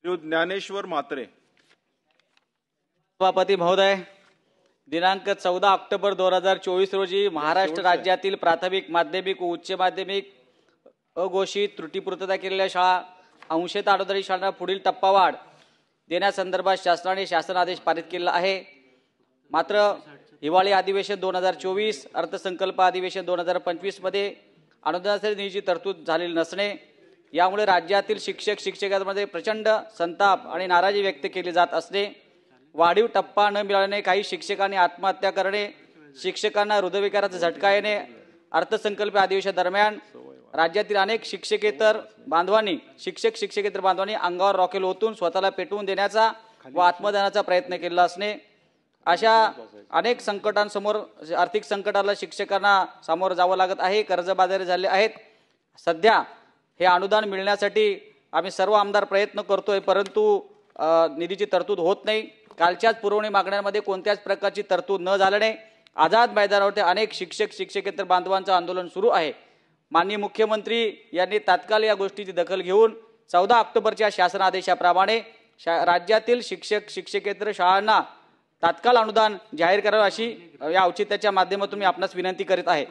विरुद्ध ज्ञानेश्वर म्हात्रे। सभापती महोदय, दिनांक 14 ऑक्टोबर 2024 रोजी महाराष्ट्र राज्यातील प्राथमिक, माध्यमिक व उच्च माध्यमिक अघोषित त्रुटीपूर्तता केलेल्या शाळा अंशतः अनुदानित शाळांना पुढील टप्पावाढ देण्यासंदर्भात शासनाने शासन आदेश पारित केला आहे। मात्र हिवाळी अधिवेशन 2024 अर्थसंकल्प अधिवेशन 2025 मध्ये अनुदानासाठी निधीची तरतूद झालेली नसणे यामुळे राज्यातील शिक्षकांमध्ये प्रचंड संताप आणि नाराजी व्यक्त केली जात असणे, वाढीव टप्पा न मिळाल्याने काही शिक्षकांनी आत्महत्या करणे, शिक्षकांना हृदयविकाराचा झटका येणे, अर्थसंकल्प अधिवेशन दरम्यान राज्यातील अनेक शिक्षकेतर बांधवांनी अंगावर रॉकेल ओतून स्वतःला पेटवून देण्याचा व आत्मदानाचा प्रयत्न केला असणे, अशा अनेक संकटांसमोर आर्थिक संकटाला शिक्षकांना सामोरं जावं लागत आहे। कर्जबाजारी झाले आहेत। सध्या हे अनुदान मिळण्यासाठी आम्ही सर्व आमदार प्रयत्न करतोय, परंतु निधीची तरतूद होत नाही। कालच्याच पुरवणी मागण्यांमध्ये कोणत्याच प्रकारची तरतूद न झाल्याने आझाद मैदानावरती अनेक शिक्षकेतर बांधवांचं आंदोलन सुरू आहे। माननीय मुख्यमंत्री यांनी तात्काळ या गोष्टीची दखल घेऊन 14 ऑक्टोबरच्या शासन आदेशाप्रमाणे राज्यातील शिक्षकेतर शाळांना तात्काळ अनुदान जाहीर करावे अशी या औचित्याच्या माध्यमातून मी आपणास विनंती करीत आहे।